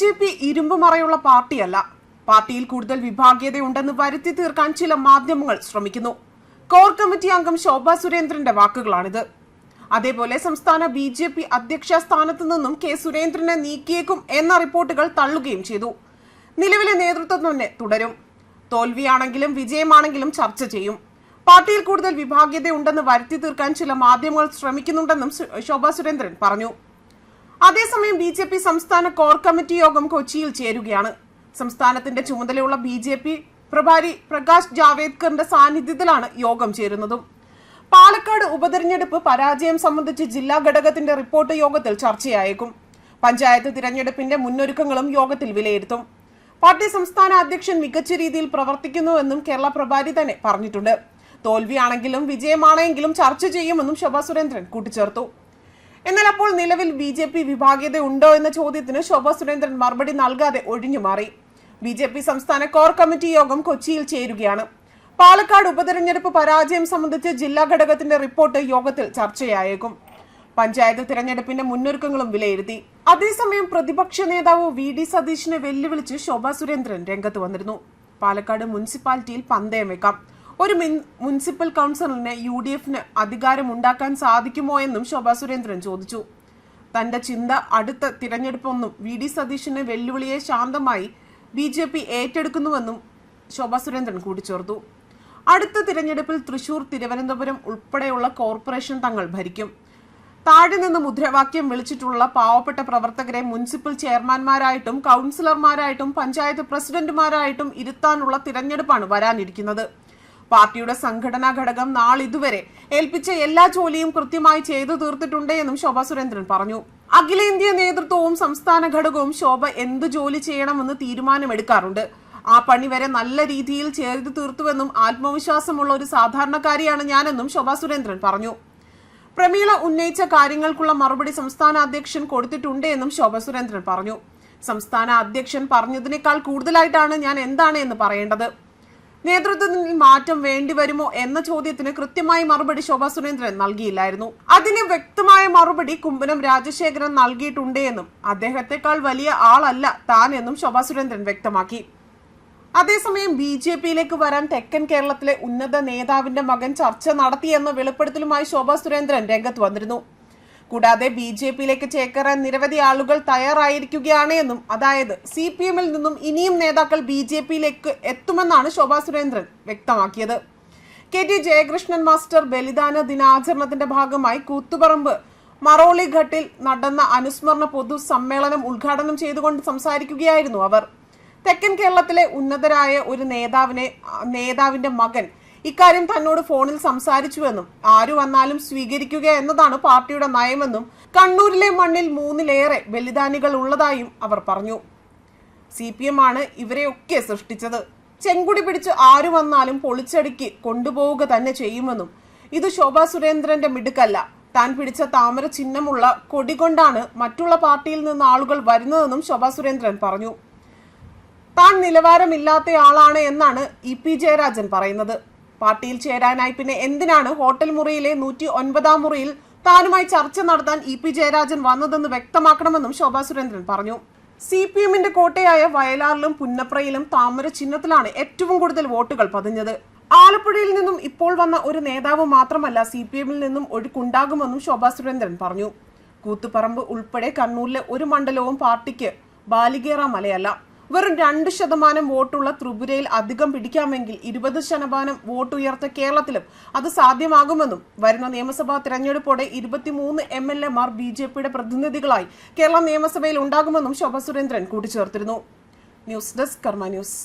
BJP ഇരുമ്പുമറയുള്ള പാർട്ടിയല്ല. പാർട്ടിയിൽ കൂടുതൽ വിഭാഗീയതയുണ്ടെന്ന് വരുത്തി തീർക്കാൻ ചില മാധ്യമങ്ങൾ ശ്രമിക്കുന്നു. കോർ കമ്മിറ്റി അംഗം ശോഭാ സുരേന്ദ്രന്റെ വാക്കുകളാണിത്. അതേപോലെ സംസ്ഥാന BJP അധ്യക്ഷ സ്ഥാനത്ത് നിന്നും കെ സുരേന്ദ്രനെ നീക്കിയേക്കും എന്ന റിപ്പോർട്ടുകൾ തള്ളുകയും ചെയ്തു. നിലവിലെ നേതൃത്വം തന്നെ തുടരും. തോൽവിയാണെങ്കിലും വിജയമാണെങ്കിലും ചർച്ച ചെയ്യും. പാർട്ടിയിൽ കൂടുതൽ വിഭാഗീയതയുണ്ടെന്ന് വരുത്തി തീർക്കാൻ ചില മാധ്യമങ്ങൾ ശ്രമിക്കുന്നുണ്ടെന്നും ശോഭാ സുരേന്ദ്രൻ പറഞ്ഞു. അതേസമയം BJP സംസ്ഥാന കോർ കമ്മിറ്റി യോഗം കൊച്ചിയിൽ ചേരുകയാണ്. സംസ്ഥാനത്തിന്റെ ചുമതലയുള്ള BJP പ്രഭാരി പ്രകാശ് ജാവേദ്കറിന്റെ സാന്നിധ്യത്തിലാണ് യോഗം ചേരുന്നതും. പാലക്കാട് ഉപതെരഞ്ഞെടുപ്പ് പരാജയം സംബന്ധിച്ച് ജില്ലാ ഘടകത്തിന്റെ റിപ്പോർട്ട് യോഗത്തിൽ ചർച്ചയായേക്കും. പഞ്ചായത്ത് തിരഞ്ഞെടുപ്പിന്റെ മുന്നൊരുക്കങ്ങളും യോഗത്തിൽ വിലയിരുത്തും. പാർട്ടി സംസ്ഥാന അധ്യക്ഷൻ മികച്ച രീതിയിൽ പ്രവർത്തിക്കുന്നുവെന്നും കേരള പ്രഭാരി തന്നെ പറഞ്ഞിട്ടുണ്ട്. തോൽവിയാണെങ്കിലും വിജയമാണെങ്കിലും ചർച്ച ചെയ്യുമെന്നും ശോഭാ സുരേന്ദ്രൻ കൂട്ടിച്ചേർത്തു. എന്നാൽ അപ്പോൾ നിലവിൽ BJP വിഭാഗീയത ഉണ്ടോ എന്ന ചോദ്യത്തിന് ശോഭാ സുരേന്ദ്രൻ മറുപടി നൽകാതെ ഒഴിഞ്ഞുമാറി. BJP സംസ്ഥാന കോർ കമ്മിറ്റി യോഗം കൊച്ചിയിൽ ചേരുകയാണ്. പാലക്കാട് ഉപതെരഞ്ഞെടുപ്പ് പരാജയം സംബന്ധിച്ച് ജില്ലാ ഘടകത്തിന്റെ റിപ്പോർട്ട് യോഗത്തിൽ ചർച്ചയായേക്കും. പഞ്ചായത്ത് തിരഞ്ഞെടുപ്പിന്റെ മുന്നൊരുക്കങ്ങളും വിലയിരുത്തി. അതേസമയം പ്രതിപക്ഷ നേതാവ് VD സതീശിനെ വെല്ലുവിളിച്ച് ശോഭാ സുരേന്ദ്രൻ രംഗത്ത് വന്നിരുന്നു. പാലക്കാട് മുനിസിപ്പാലിറ്റിയിൽ പന്തയം വെക്കാം. ഒരു മുനിസിപ്പൽ കൗൺസിലറിന് UDFന് അധികാരം ഉണ്ടാക്കാൻ സാധിക്കുമോ എന്നും ശോഭാ സുരേന്ദ്രൻ ചോദിച്ചു. തന്റെ ചിന്ത അടുത്ത തിരഞ്ഞെടുപ്പൊന്നും VD സതീശിന്റെ വെല്ലുവിളിയെ ശാന്തമായി BJP ഏറ്റെടുക്കുന്നുവെന്നും ശോഭാ സുരേന്ദ്രൻ കൂട്ടിച്ചേർത്തു. അടുത്ത തിരഞ്ഞെടുപ്പിൽ തൃശൂർ, തിരുവനന്തപുരം ഉൾപ്പെടെയുള്ള കോർപ്പറേഷൻ തങ്ങൾ ഭരിക്കും. താഴെ നിന്ന് മുദ്രാവാക്യം വിളിച്ചിട്ടുള്ള പാവപ്പെട്ട പ്രവർത്തകരെ മുനിസിപ്പൽ ചെയർമാൻമാരായിട്ടും കൗൺസിലർമാരായിട്ടും പഞ്ചായത്ത് പ്രസിഡന്റുമാരായിട്ടും ഇരുത്താനുള്ള തിരഞ്ഞെടുപ്പാണ് വരാനിരിക്കുന്നത്. പാർട്ടിയുടെ സംഘടനാ ഘടകം നാളിതുവരെ ഏൽപ്പിച്ച എല്ലാ ജോലിയും കൃത്യമായി ചെയ്തു തീർത്തിട്ടുണ്ട് എന്നും ശോഭാ സുരേന്ദ്രൻ പറഞ്ഞു. അഖിലേന്ത്യാ നേതൃത്വവും സംസ്ഥാന ഘടകവും ശോഭ എന്ത് ജോലി ചെയ്യണമെന്ന് തീരുമാനമെടുക്കാറുണ്ട്. ആ പണി വരെ നല്ല രീതിയിൽ ചെയ്തു തീർത്തുവെന്നും ആത്മവിശ്വാസമുള്ള ഒരു സാധാരണക്കാരിയാണ് ഞാനെന്നും ശോഭാ സുരേന്ദ്രൻ പറഞ്ഞു. പ്രമീള ഉന്നയിച്ച കാര്യങ്ങൾക്കുള്ള മറുപടി സംസ്ഥാന അധ്യക്ഷൻ കൊടുത്തിട്ടുണ്ട് എന്നും ശോഭാ സുരേന്ദ്രൻ പറഞ്ഞു. സംസ്ഥാന അധ്യക്ഷൻ പറഞ്ഞതിനേക്കാൾ കൂടുതലായിട്ടാണ് ഞാൻ എന്താണ് എന്ന് പറയേണ്ടത്. നേതൃത്വത്തിൽ മാറ്റം വേണ്ടിവരുമോ എന്ന ചോദ്യത്തിന് കൃത്യമായ മറുപടി ശോഭാ സുരേന്ദ്രൻ നൽകിയില്ലായിരുന്നു. അതിന് വ്യക്തമായ മറുപടി കുമ്മനം രാജശേഖരൻ നൽകിയിട്ടുണ്ട് എന്നും അദ്ദേഹത്തെക്കാൾ വലിയ ആളല്ല താൻ എന്നും ശോഭാ സുരേന്ദ്രൻ വ്യക്തമാക്കി. അതേസമയം BJPയിലേക്ക് വരാൻ തെക്കൻ കേരളത്തിലെ ഉന്നത നേതാവിന്റെ മകൻ ചർച്ച നടത്തിയെന്ന വെളിപ്പെടുത്തലുമായി ശോഭാ സുരേന്ദ്രൻ രംഗത്ത് വന്നിരുന്നു. കൂടാതെ BJPയിലേക്ക് ചേക്കേറാൻ നിരവധി ആളുകൾ തയ്യാറായിരിക്കുകയാണ് എന്നും, അതായത് CPMൽ നിന്നും ഇനിയും നേതാക്കൾ BJPയിലേക്ക് എത്തുമെന്നാണ് ശോഭാ സുരേന്ദ്രൻ വ്യക്തമാക്കിയത്. KT ജയകൃഷ്ണൻ മാസ്റ്റർ ബലിദാന ദിനാചരണത്തിന്റെ ഭാഗമായി കൂത്തുപറമ്പ് മറോളിഘട്ടിൽ നടന്ന അനുസ്മരണ പൊതുസമ്മേളനം ഉദ്ഘാടനം ചെയ്തുകൊണ്ട് സംസാരിക്കുകയായിരുന്നു അവർ. തെക്കൻ കേരളത്തിലെ ഉന്നതരായ ഒരു നേതാവിന്റെ മകൻ ഇക്കാര്യം തന്നോട് ഫോണിൽ സംസാരിച്ചുവെന്നും ആരു വന്നാലും സ്വീകരിക്കുക എന്നതാണ് പാർട്ടിയുടെ നയമെന്നും കണ്ണൂരിലെ മണ്ണിൽ 3-ലേറെ ബലിദാനികൾ ഉള്ളതായും അവർ പറഞ്ഞു. CPM ആണ് ഇവരെയൊക്കെ സൃഷ്ടിച്ചത്. ചെങ്കുടി പിടിച്ച് ആരു വന്നാലും പൊളിച്ചടുക്കി കൊണ്ടുപോവുക തന്നെ ചെയ്യുമെന്നും ഇത് ശോഭാ സുരേന്ദ്രന്റെ മിടുക്കല്ല, താൻ പിടിച്ച താമര ചിഹ്നമുള്ള കൊടി കൊണ്ടാണ് മറ്റുള്ള പാർട്ടിയിൽ നിന്ന് ആളുകൾ വരുന്നതെന്നും ശോഭാ സുരേന്ദ്രൻ പറഞ്ഞു. താൻ നിലവാരമില്ലാത്തയാളാണ് എന്നാണ് EP ജയരാജൻ പറയുന്നത്. പാർട്ടിയിൽ ചേരാനായി പിന്നെ എന്തിനാണ് ഹോട്ടൽ മുറിയിലെ 109-ാം മുറിയിൽ താനുമായി ചർച്ച നടത്താൻ EP ജയരാജൻ വന്നതെന്ന് വ്യക്തമാക്കണമെന്നും ശോഭാ സുരേന്ദ്രൻ പറഞ്ഞു. CPMന്റെ കോട്ടയായ വയലാറിലും പുന്നപ്രയിലും താമര ചിഹ്നത്തിലാണ് ഏറ്റവും കൂടുതൽ വോട്ടുകൾ പതിഞ്ഞത്. ആലപ്പുഴയിൽ നിന്നും ഇപ്പോൾ വന്ന ഒരു നേതാവ് മാത്രമല്ല CPMൽ നിന്നും ഒഴുക്കുണ്ടാകുമെന്നും ശോഭാ സുരേന്ദ്രൻ പറഞ്ഞു. കൂത്തുപറമ്പ് ഉൾപ്പെടെ കണ്ണൂരിലെ ഒരു മണ്ഡലവും പാർട്ടിക്ക് ബാലികേറ മലയല്ല. വെറും 2% വോട്ടുള്ള ത്രിപുരയിൽ അധികം പിടിക്കാമെങ്കിൽ 20% വോട്ട് ഉയർത്ത കേരളത്തിലും അത് സാധ്യമാകുമെന്നും വരുന്ന നിയമസഭാ തിരഞ്ഞെടുപ്പോടെ 23 MLA-മാർ BJPയുടെ പ്രതിനിധികളായി കേരള നിയമസഭയിൽ ഉണ്ടാകുമെന്നും ശോഭാ സുരേന്ദ്രൻ കൂട്ടിച്ചേർത്തിരുന്നു. ന്യൂസ് ഡെസ്ക് കർമ്മ ന്യൂസ്.